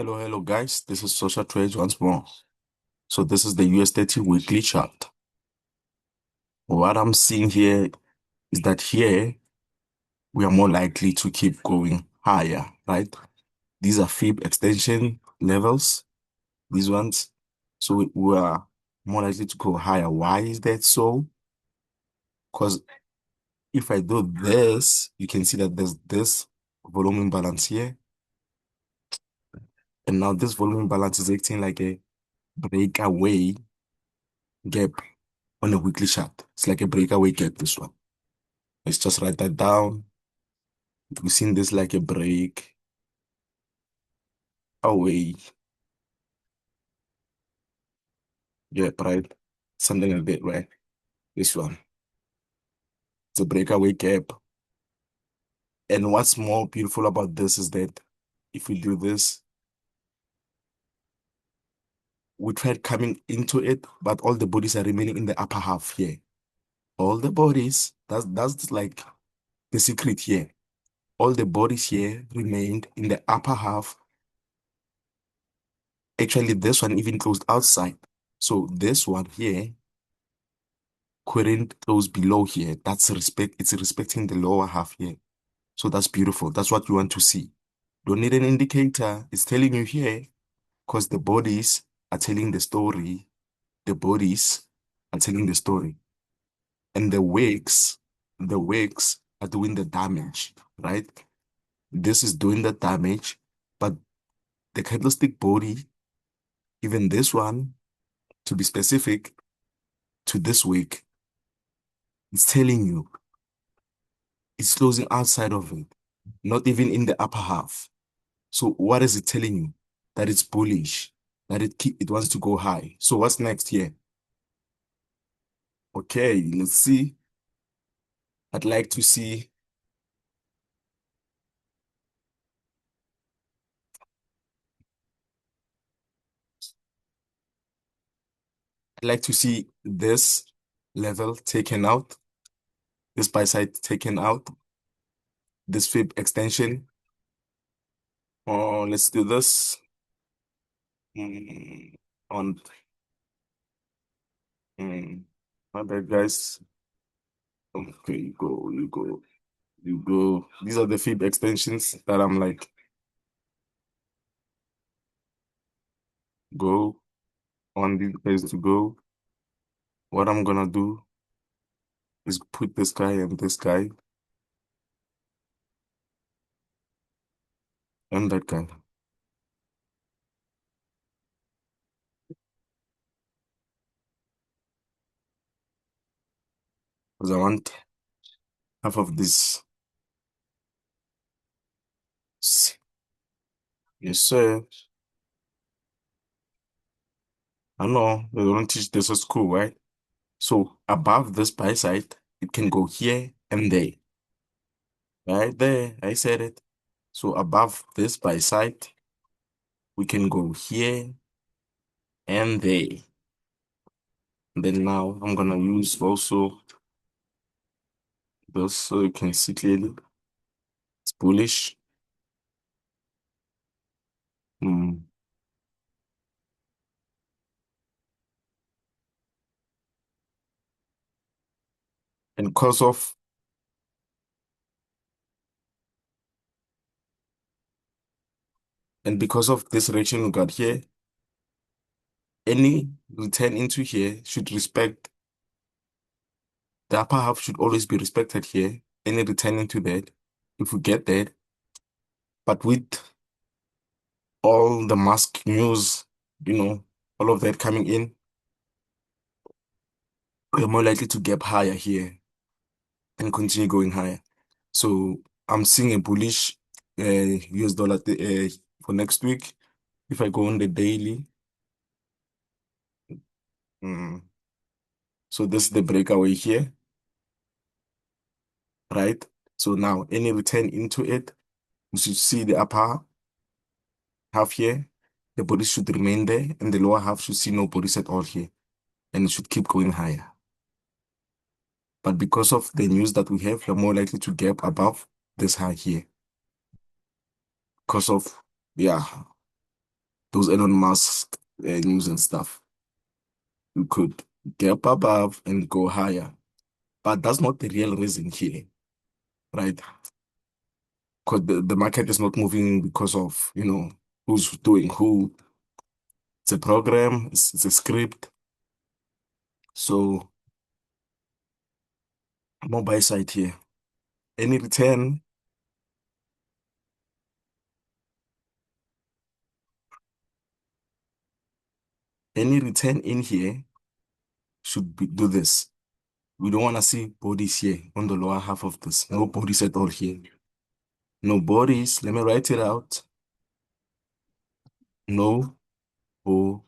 Hello, guys. This is SOSHATRADES once more. So this is the US30 weekly chart. What I'm seeing here is that here we are more likely to keep going higher, right? These are fib extension levels, these ones. So we are more likely to go higher. Why is that so? Because if I do this, you can see that there's this volume imbalance here. And now this volume imbalance is acting like a breakaway gap on a weekly chart. It's like a breakaway gap, this one. Let's just write that down. We've seen this like a break away. Yeah, right. Something like that, right? This one. It's a breakaway gap. And what's more beautiful about this is that if we do this, we tried coming into it, but all the bodies are remaining in the upper half here. All the bodies, that's like the secret here. All the bodies here remained in the upper half. Actually, this one even closed outside. So this one here couldn't close below here. It's respecting the lower half here. So that's beautiful. That's what you want to see. Don't need an indicator. It's telling you here because the bodies are telling the story. The bodies are telling the story. And the wicks are doing the damage, right? This is doing the damage, but the candlestick body, even this one, to be specific, to this wick, it's telling you it's closing outside of it, not even in the upper half. So what is it telling you? That it's bullish, that it wants to go high. So what's next here? Okay, let's see. I'd like to see, I'd like to see this level taken out, this buy side taken out, this fib extension. Oh, let's do this. Mm, on, my bad, guys. Okay, you go. These are the fib extensions that I'm like, go on these guys to go. What I'm gonna do is put this guy and this guy and that guy. Because I want half of this. Yes, sir. I know they don't teach this at school, right? So above this buy side, it can go here and there. Right there, I said it. So above this buy side, we can go here and there. And then now I'm gonna use also this so you can see clearly. It's bullish. Mm. And because of this reaction we got here, any return into here should respect the upper half should always be respected here. Any return into that, if we get that, but with all the mask news, you know, all of that coming in, we're more likely to gap higher here and continue going higher. So I'm seeing a bullish US dollar for next week. If I go on the daily, mm, so this is the breakaway here, right? So now any return into it, you should see the upper half here. The bodies should remain there, and the lower half should see no bodies at all here, and it should keep going higher. But because of the news that we have, you're more likely to gap above this high here. Because of, yeah. those Elon Musk news and stuff. You could gap above and go higher. But that's not the real reason here, right? Because the market is not moving because of, who's doing who. It's a program, it's a script. So more buy side here. Any return, any return in here should do this. We don't want to see bodies here on the lower half of this. No bodies at all here. No bodies. Let me write it out. No, oh,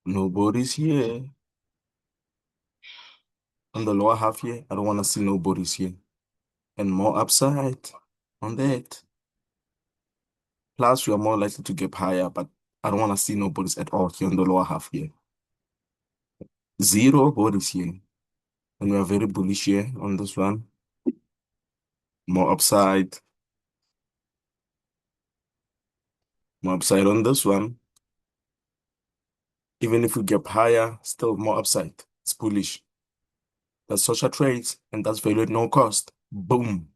no bodies here. On the lower half here, I don't want to see no bodies here. And more upside on that. Plus, you are more likely to get higher, but I don't want to see no bodies at all here on the lower half here. Zero bodies here. And we are very bullish here on this one. More upside. More upside on this one. Even if we get higher, still more upside. It's bullish. That's social trades, and that's value at no cost. Boom.